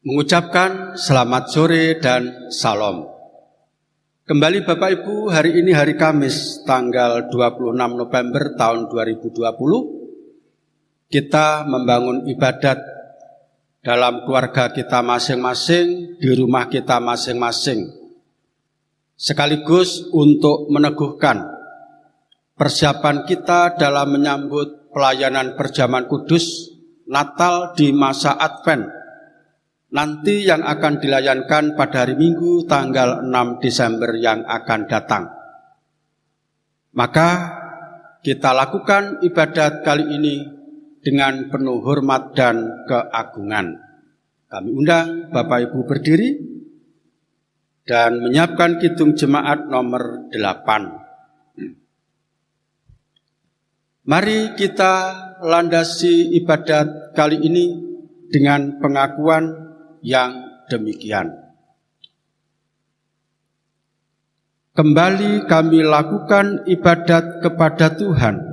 mengucapkan selamat sore dan salam. Kembali Bapak Ibu, hari ini hari Kamis tanggal 26 November tahun 2020. Kita membangun ibadat dalam keluarga kita masing-masing, di rumah kita masing-masing. Sekaligus untuk meneguhkan persiapan kita dalam menyambut pelayanan perjamuan kudus Natal di masa Advent, nanti yang akan dilayankan pada hari Minggu tanggal 6 Desember yang akan datang. Maka kita lakukan ibadat kali ini dengan penuh hormat dan keagungan. Kami undang Bapak Ibu berdiri dan menyiapkan kidung jemaat nomor 8. Mari kita landasi ibadat kali ini dengan pengakuan yang demikian. Kembali kami lakukan ibadat kepada Tuhan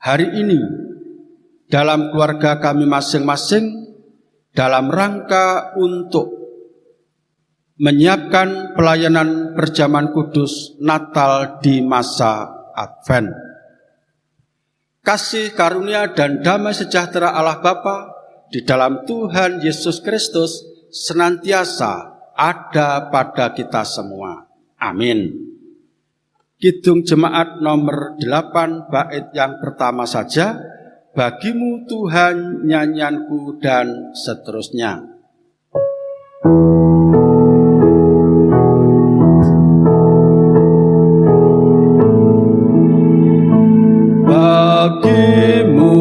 hari ini dalam keluarga kami masing-masing dalam rangka untuk menyiapkan pelayanan perjamuan kudus Natal di masa Advent. Kasih karunia dan damai sejahtera Allah Bapa di dalam Tuhan Yesus Kristus senantiasa ada pada kita semua. Amin. Kidung jemaat nomor 8 bait yang pertama saja, bagimu Tuhan nyanyianku, dan seterusnya. Bagimu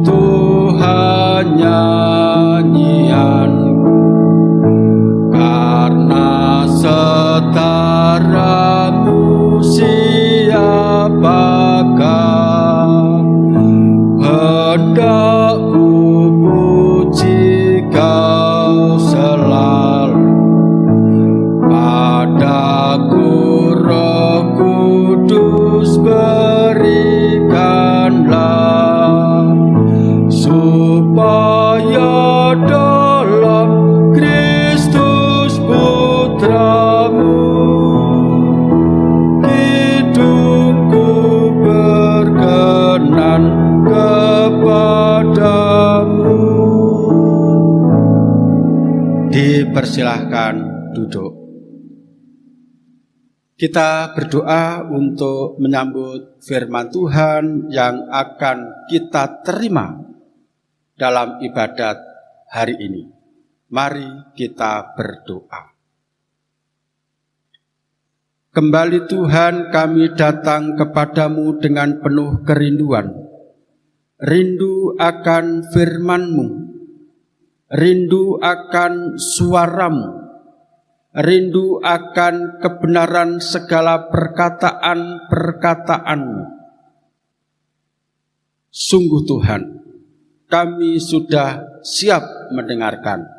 Tuhan nyanyianku, karena setaramu siapakah, hendak ku puji kau selalu, padaku Roh Kudus berikanlah, supaya dalam Kristus Putramu hidupku berkenan kepadamu. Dipersilahkan duduk. Kita berdoa untuk menyambut firman Tuhan yang akan kita terima dalam ibadat hari ini. Mari kita berdoa. Kembali Tuhan, kami datang kepadamu dengan penuh kerinduan. Rindu akan firman-Mu, rindu akan suara-Mu, rindu akan kebenaran segala perkataan-perkataan-Mu. Sungguh Tuhan, kami sudah siap mendengarkan.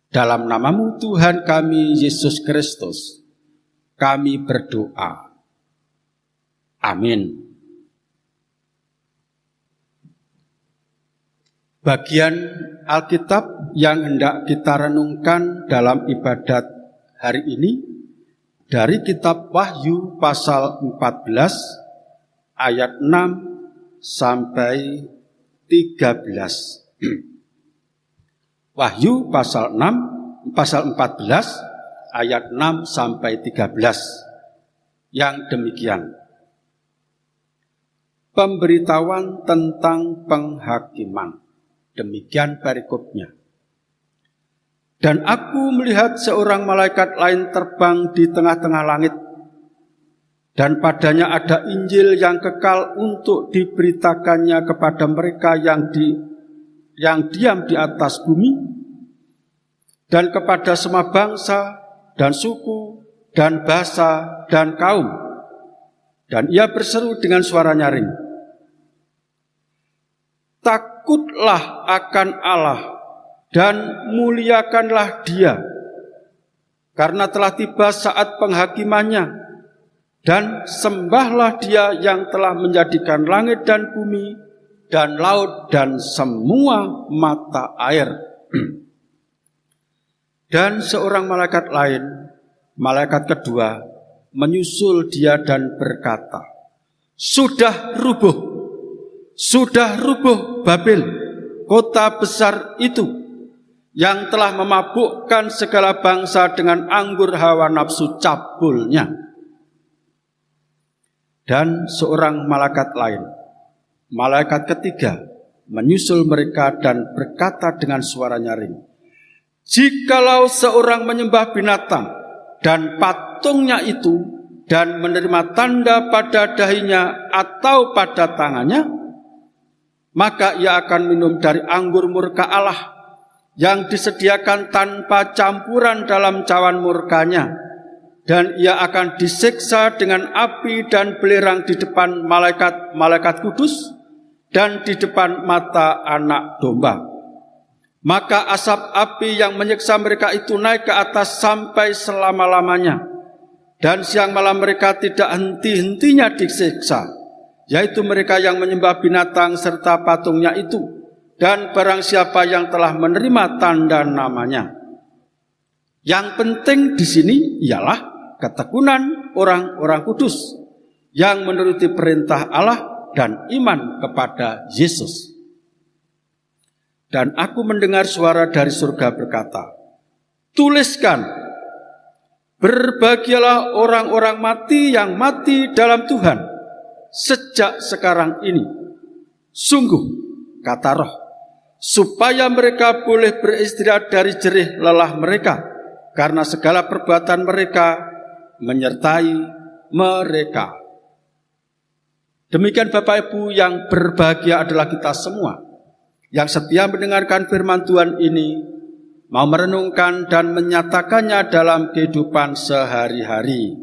Dalam nama-Mu Tuhan kami Yesus Kristus, kami berdoa. Amin. Bagian Alkitab yang hendak kita renungkan dalam ibadat hari ini dari kitab Wahyu pasal 14 ayat 6 sampai 13. Wahyu pasal 14 ayat 6 sampai 13 yang demikian. Pemberitahuan tentang penghakiman. Demikian perikopnya. Dan aku melihat seorang malaikat lain terbang di tengah-tengah langit, dan padanya ada Injil yang kekal untuk diberitakannya kepada mereka yang diam di atas bumi, dan kepada semua bangsa dan suku dan bahasa dan kaum. Dan ia berseru dengan suara nyaring, takutlah akan Allah dan muliakanlah Dia, karena telah tiba saat penghakimannya, dan sembahlah Dia yang telah menjadikan langit dan bumi dan laut dan semua mata air. Dan seorang malaikat lain, malaikat kedua, menyusul dia dan berkata, sudah rubuh Babel, kota besar itu, yang telah memabukkan segala bangsa dengan anggur hawa nafsu cabulnya. Dan seorang malaikat lain, malaikat ketiga, menyusul mereka dan berkata dengan suara nyaring, jikalau seorang menyembah binatang dan patungnya itu dan menerima tanda pada dahinya atau pada tangannya, maka ia akan minum dari anggur murka Allah yang disediakan tanpa campuran dalam cawan murkanya, dan ia akan disiksa dengan api dan belerang di depan malaikat-malaikat kudus dan di depan mata anak domba. Maka asap api yang menyiksa mereka itu naik ke atas sampai selama-lamanya, dan siang malam mereka tidak henti-hentinya disiksa, yaitu mereka yang menyembah binatang serta patungnya itu, dan barang siapa yang telah menerima tanda namanya. Yang penting di sini ialah ketekunan orang-orang kudus yang menuruti perintah Allah dan iman kepada Yesus. Dan aku mendengar suara dari surga berkata, tuliskan, berbahagialah orang-orang mati yang mati dalam Tuhan sejak sekarang ini. Sungguh, kata Roh, supaya mereka boleh beristirahat dari jerih lelah mereka, karena segala perbuatan mereka menyertai mereka. Demikian Bapak Ibu, yang berbahagia adalah kita semua yang setia mendengarkan firman Tuhan ini, mau merenungkan dan menyatakannya dalam kehidupan sehari-hari.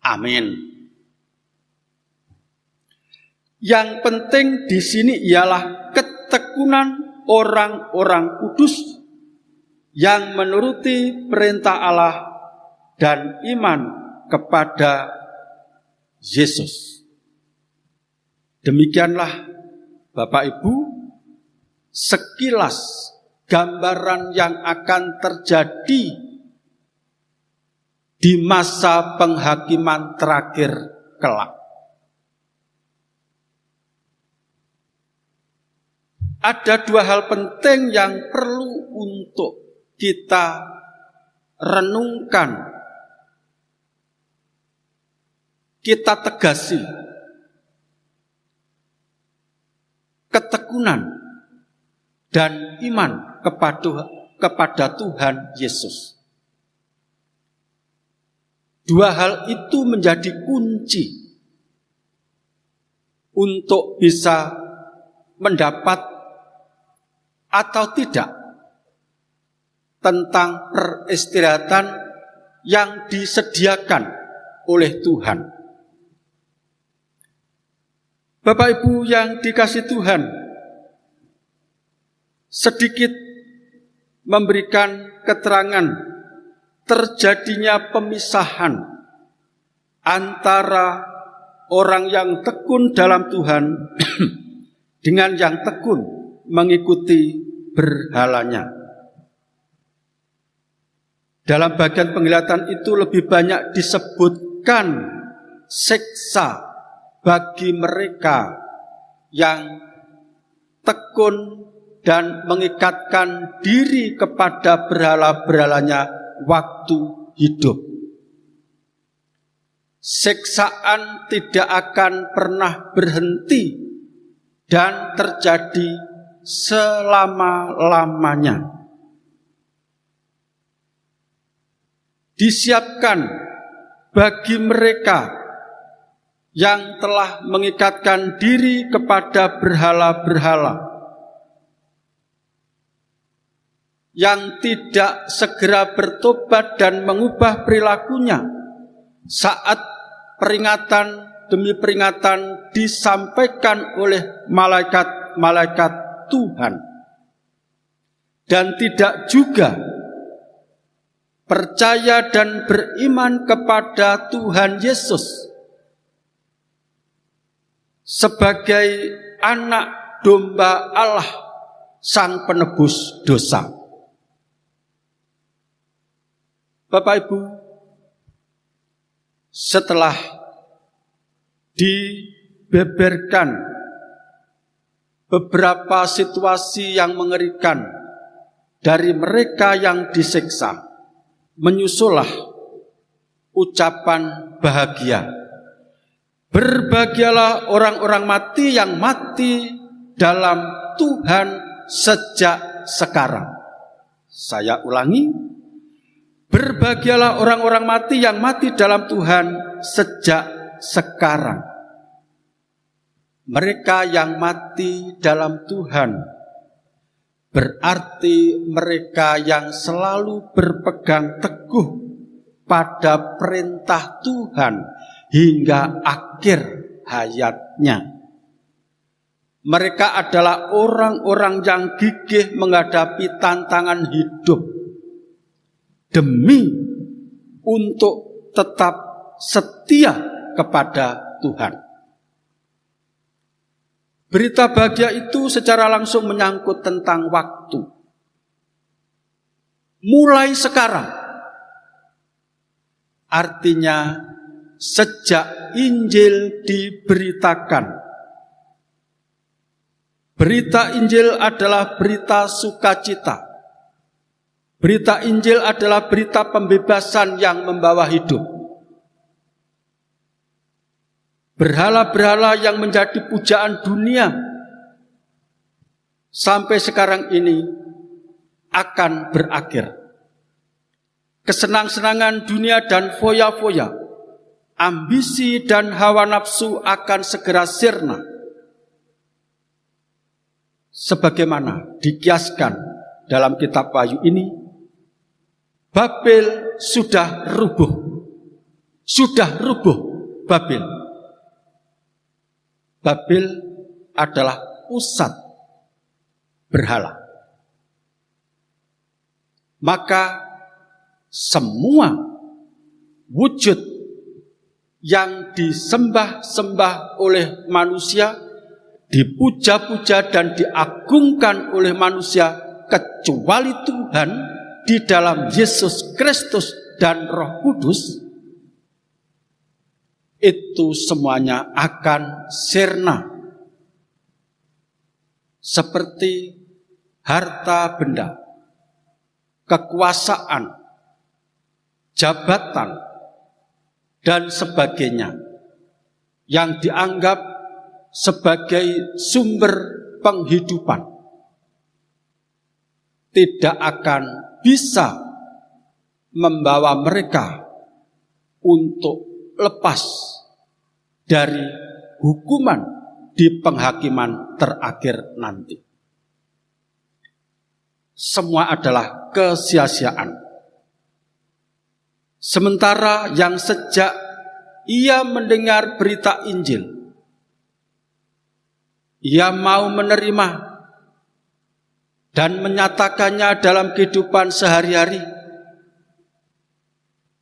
Amin. Yang penting di sini ialah ketekunan orang-orang kudus yang menuruti perintah Allah dan iman kepada Yesus. Demikianlah Bapak Ibu, sekilas gambaran yang akan terjadi di masa penghakiman terakhir kelak. Ada dua hal penting yang perlu untuk kita renungkan, kita tegasi. Ketekunan dan iman kepada Tuhan Yesus. Dua hal itu menjadi kunci untuk bisa mendapat atau tidak tentang peristirahatan yang disediakan oleh Tuhan. Bapak Ibu yang dikasihi Tuhan, sedikit memberikan keterangan terjadinya pemisahan antara orang yang tekun dalam Tuhan dengan yang tekun mengikuti berhalanya. Dalam bagian penglihatan itu lebih banyak disebutkan siksa bagi mereka yang tekun dan mengikatkan diri kepada berhala-berhalanya waktu hidup. Siksaan tidak akan pernah berhenti dan terjadi selama-lamanya. Disiapkan bagi mereka yang telah mengikatkan diri kepada berhala-berhala, yang tidak segera bertobat dan mengubah perilakunya saat peringatan demi peringatan disampaikan oleh malaikat-malaikat Tuhan, dan tidak juga percaya dan beriman kepada Tuhan Yesus sebagai anak domba Allah, Sang Penebus dosa. Bapak Ibu, setelah dibeberkan beberapa situasi yang mengerikan dari mereka yang disiksa, menyusullah ucapan bahagia. Berbahagialah orang-orang mati yang mati dalam Tuhan sejak sekarang. Saya ulangi, berbahagialah orang-orang mati yang mati dalam Tuhan sejak sekarang. Mereka yang mati dalam Tuhan berarti mereka yang selalu berpegang teguh pada perintah Tuhan hingga akhir hayatnya. Mereka adalah orang-orang yang gigih menghadapi tantangan hidup demi untuk tetap setia kepada Tuhan. Berita bahagia itu secara langsung menyangkut tentang waktu. Mulai sekarang, artinya sejak Injil diberitakan. Berita Injil adalah berita sukacita. Berita Injil adalah berita pembebasan yang membawa hidup. Berhala-berhala yang menjadi pujaan dunia sampai sekarang ini akan berakhir. Kesenang-senangan dunia dan foya-foya, ambisi dan hawa nafsu akan segera sirna. Sebagaimana dikiaskan dalam kitab Wahyu ini, Babel sudah rubuh. Sudah rubuh Babel. Babel adalah pusat berhala. Maka semua wujud yang disembah-sembah oleh manusia, dipuja-puja dan diagungkan oleh manusia kecuali Tuhan di dalam Yesus Kristus dan Roh Kudus, itu semuanya akan sirna. Seperti harta benda, kekuasaan, jabatan, dan sebagainya yang dianggap sebagai sumber penghidupan tidak akan bisa membawa mereka untuk lepas dari hukuman di penghakiman terakhir nanti. Semua adalah kesia-siaan. Sementara yang sejak ia mendengar berita Injil, ia mau menerima dan menyatakannya dalam kehidupan sehari-hari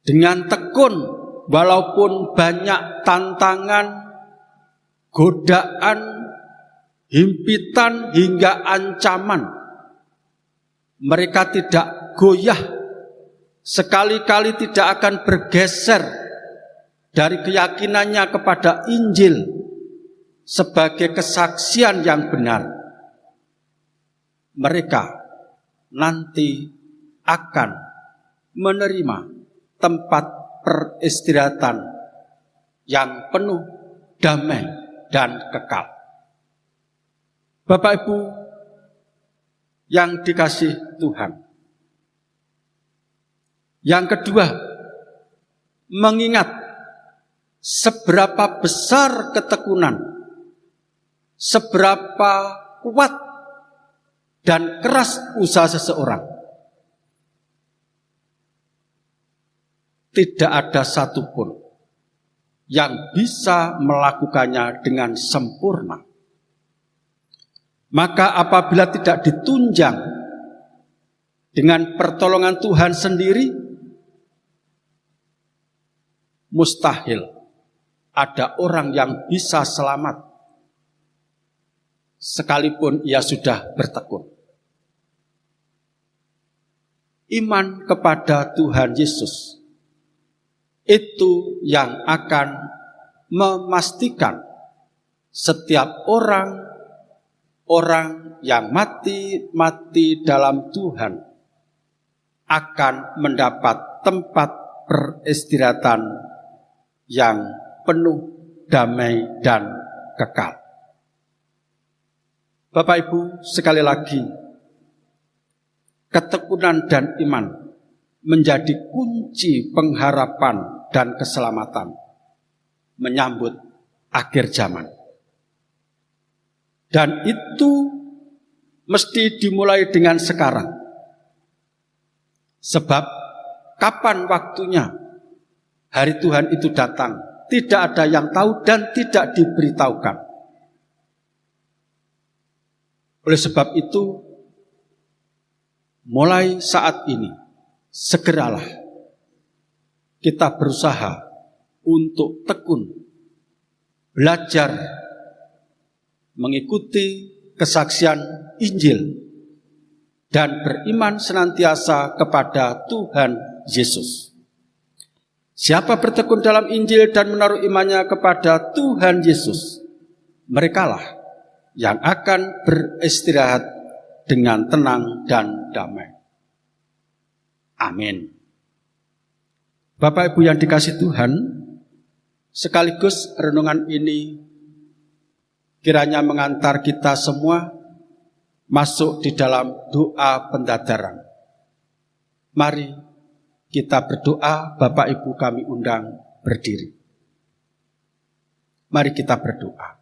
dengan tekun, walaupun banyak tantangan, godaan, himpitan hingga ancaman. Mereka tidak goyah, sekali-kali tidak akan bergeser dari keyakinannya kepada Injil sebagai kesaksian yang benar. Mereka nanti akan menerima tempat peristirahatan yang penuh damai dan kekal. Bapak Ibu yang dikasih Tuhan, yang kedua, mengingat seberapa besar ketekunan, seberapa kuat dan keras usaha seseorang, tidak ada satupun yang bisa melakukannya dengan sempurna. Maka apabila tidak ditunjang dengan pertolongan Tuhan sendiri, mustahil ada orang yang bisa selamat sekalipun ia sudah bertekun. iman kepada Tuhan Yesus, itu yang akan memastikan setiap orang yang mati dalam Tuhan akan mendapat tempat peristirahatan yang penuh damai dan kekal. Bapak Ibu, sekali lagi, ketekunan dan iman menjadi kunci pengharapan dan keselamatan menyambut akhir zaman. Dan itu mesti dimulai dengan sekarang. Sebab kapan waktunya hari Tuhan itu datang, tidak ada yang tahu dan tidak diberitahukan. Oleh sebab itu, mulai saat ini, segeralah kita berusaha untuk tekun, belajar, mengikuti kesaksian Injil, dan beriman senantiasa kepada Tuhan Yesus. Siapa bertekun dalam Injil dan menaruh imannya kepada Tuhan Yesus, merekalah yang akan beristirahat dengan tenang dan damai. Amin. Bapak Ibu yang dikasihi Tuhan, sekaligus renungan ini kiranya mengantar kita semua masuk di dalam doa pendadaran. Mari kita berdoa, Bapak Ibu kami undang berdiri. Mari kita berdoa.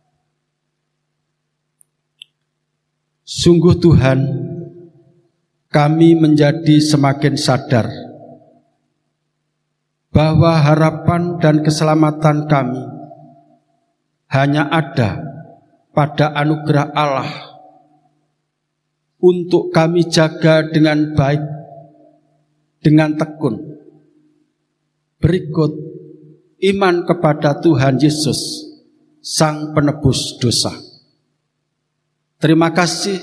Sungguh Tuhan, kami menjadi semakin sadar bahwa harapan dan keselamatan kami hanya ada pada anugerah Allah untuk kami jaga dengan baik, dengan tekun. Berikut iman kepada Tuhan Yesus, Sang Penebus dosa. Terima kasih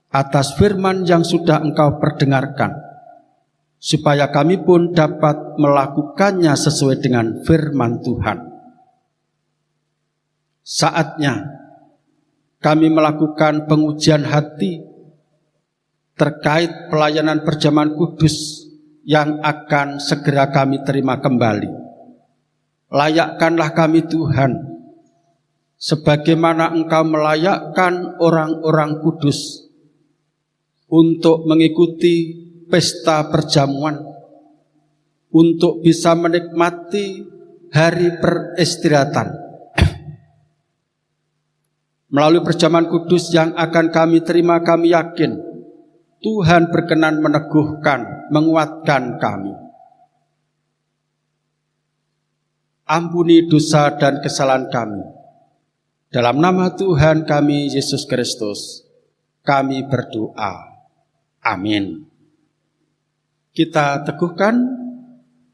atas firman yang sudah Engkau perdengarkan, supaya kami pun dapat melakukannya sesuai dengan firman Tuhan. Saatnya kami melakukan pengujian hati terkait pelayanan perjamuan kudus yang akan segera kami terima kembali. Layakkanlah kami Tuhan, sebagaimana Engkau melayakkan orang-orang kudus untuk mengikuti pesta perjamuan, untuk bisa menikmati hari peristirahatan. Melalui perjamuan kudus yang akan kami terima, kami yakin Tuhan berkenan meneguhkan, menguatkan kami. Ampuni dosa dan kesalahan kami. Dalam nama Tuhan kami Yesus Kristus, kami berdoa. Amin. Kita teguhkan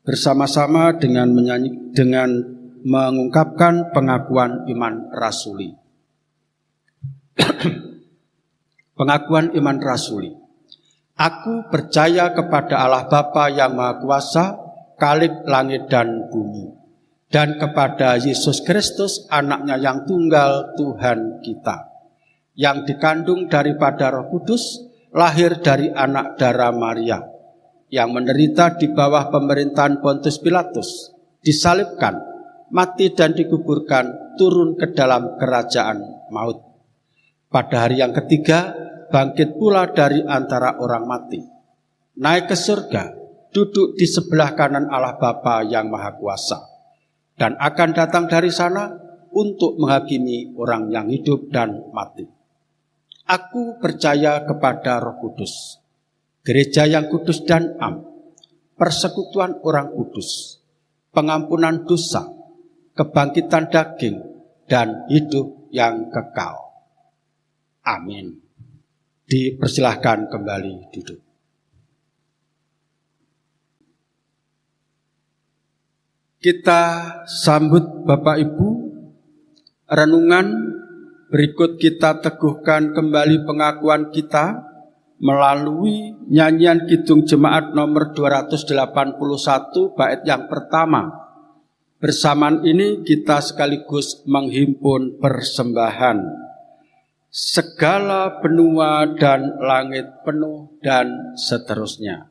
bersama-sama dengan mengungkapkan pengakuan iman rasuli. Pengakuan iman rasuli. Aku percaya kepada Allah Bapa yang Maha Kuasa, Khalik langit dan bumi, dan kepada Yesus Kristus, Anaknya yang tunggal, Tuhan kita, yang dikandung daripada Roh Kudus, lahir dari anak darah Maria, yang menderita di bawah pemerintahan Pontius Pilatus, disalibkan, mati dan dikuburkan, turun ke dalam kerajaan maut. Pada hari yang ketiga, bangkit pula dari antara orang mati, naik ke surga, duduk di sebelah kanan Allah Bapa yang Maha Kuasa, dan akan datang dari sana untuk menghakimi orang yang hidup dan mati. Aku percaya kepada Roh Kudus, gereja yang kudus dan am, persekutuan orang kudus, pengampunan dosa, kebangkitan daging, dan hidup yang kekal. Amin. Dipersilahkan kembali duduk. Kita sambut Bapak Ibu. Renungan berikut kita teguhkan kembali pengakuan kita melalui nyanyian Kidung Jemaat nomor 281 bait yang pertama. Bersamaan ini kita sekaligus menghimpun persembahan. Segala benua dan langit penuh dan seterusnya.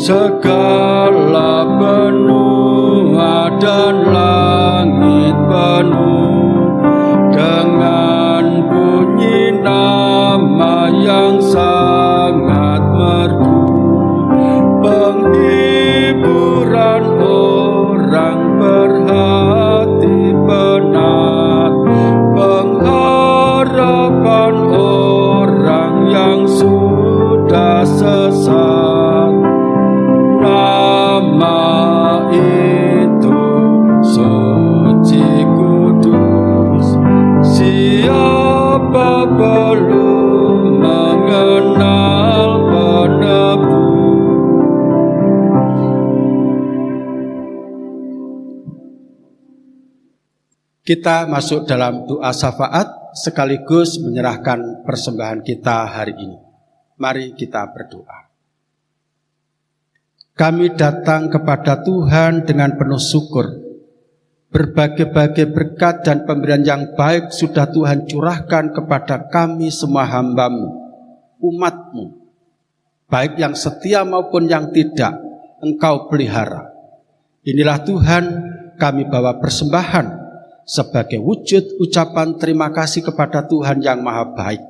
Segala benua dan langit penuh dengan bunyi nama yang sangat merdu, penghiburan orang berhati penat, pengharapan orang yang sudah sesat. Nama itu suci kudus, siapa belum mengenal penebus. Kita masuk dalam doa syafaat sekaligus menyerahkan persembahan kita hari ini. Mari kita berdoa. Kami datang kepada Tuhan dengan penuh syukur. Berbagai-bagai berkat dan pemberian yang baik sudah Tuhan curahkan kepada kami semua hamba-Mu, umat-Mu. Baik yang setia maupun yang tidak, Engkau pelihara. Inilah Tuhan, kami bawa persembahan sebagai wujud ucapan terima kasih kepada Tuhan yang Maha Baik.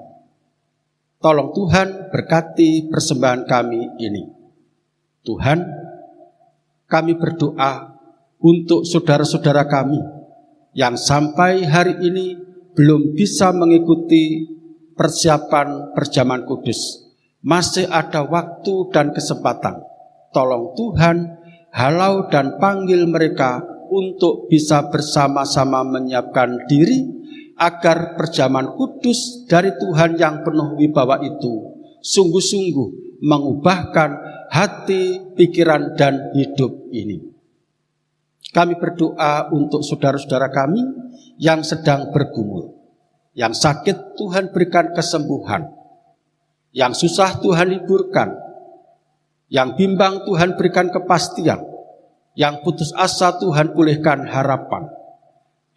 Tolong Tuhan berkati persembahan kami ini. Tuhan, kami berdoa untuk saudara-saudara kami yang sampai hari ini belum bisa mengikuti persiapan perjamuan kudus. Masih ada waktu dan kesempatan. Tolong Tuhan, halau dan panggil mereka untuk bisa bersama-sama menyiapkan diri agar perjamuan kudus dari Tuhan yang penuh wibawa itu sungguh-sungguh mengubahkan hati, pikiran, dan hidup ini. Kami berdoa untuk saudara-saudara kami yang sedang bergumul. Yang sakit Tuhan berikan kesembuhan. Yang susah Tuhan liburkan. Yang bimbang Tuhan berikan kepastian. Yang putus asa Tuhan pulihkan harapan.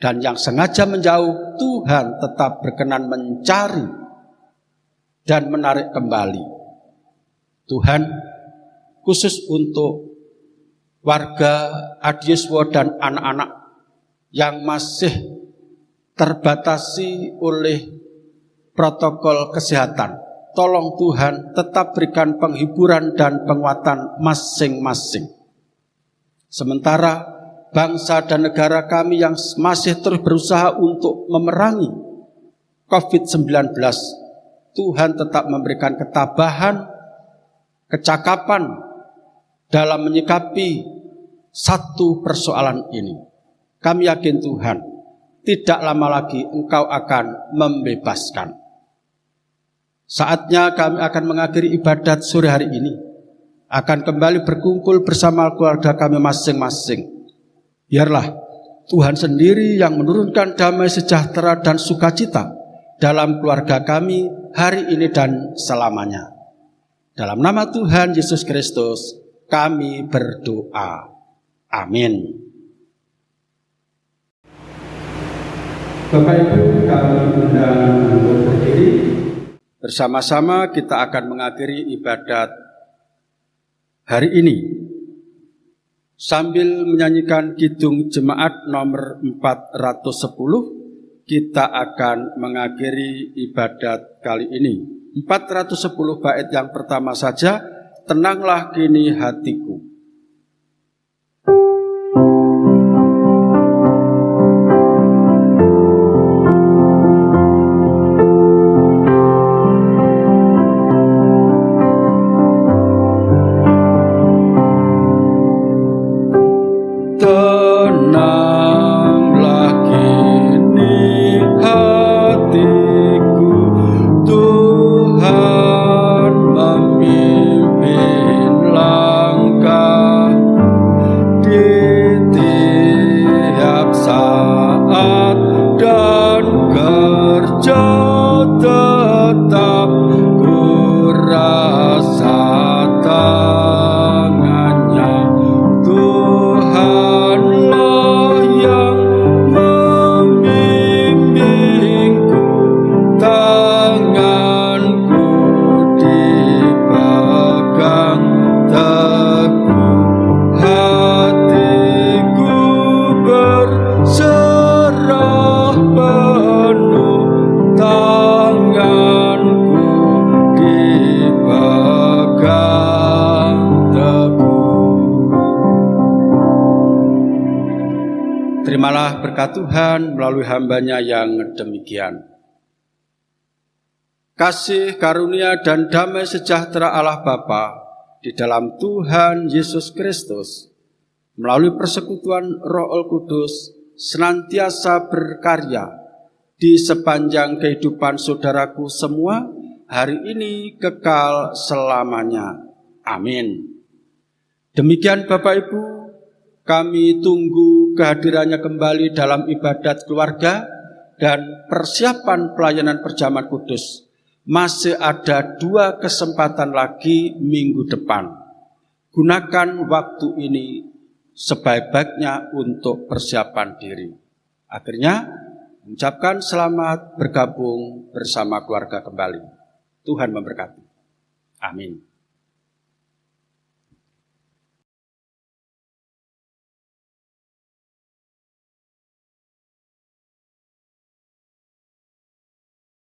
Dan yang sengaja menjauh Tuhan tetap berkenan mencari dan menarik kembali. Tuhan, khusus untuk warga Adieswo dan anak-anak yang masih terbatasi oleh protokol kesehatan. Tolong Tuhan tetap berikan penghiburan dan penguatan masing-masing. Sementara bangsa dan negara kami yang masih terus berusaha untuk memerangi COVID-19, Tuhan tetap memberikan ketabahan, kecakapan dalam menyikapi satu persoalan ini. Kami yakin Tuhan, tidak lama lagi Engkau akan membebaskan. Saatnya kami akan mengakhiri ibadat sore hari ini. Akan kembali berkumpul bersama keluarga kami masing-masing. Biarlah Tuhan sendiri yang menurunkan damai sejahtera dan sukacita dalam keluarga kami hari ini dan selamanya. Dalam nama Tuhan Yesus Kristus, kami berdoa. Amin. Bapak Ibu, kami undang untuk berdiri. Bersama-sama kita akan mengakhiri ibadat hari ini sambil menyanyikan Kidung Jemaat nomor 410. Kita akan mengakhiri ibadat kali ini. 410 bait yang pertama saja. Tenanglah kini hatiku. Tenanglah kini hatiku, Tuhan Terimalah berkat Tuhan melalui hamba-Nya yang demikian. Kasih, karunia, dan damai sejahtera Allah Bapa di dalam Tuhan Yesus Kristus melalui persekutuan Roh Kudus senantiasa berkarya di sepanjang kehidupan saudaraku semua hari ini kekal selamanya. Amin. Demikian Bapak Ibu, kami tunggu kehadirannya kembali dalam ibadat keluarga dan persiapan pelayanan perjamuan kudus. Masih ada 2 kesempatan lagi minggu depan. Gunakan waktu ini sebaik-baiknya untuk persiapan diri. Akhirnya, mengucapkan selamat bergabung bersama keluarga kembali. Tuhan memberkati. Amin.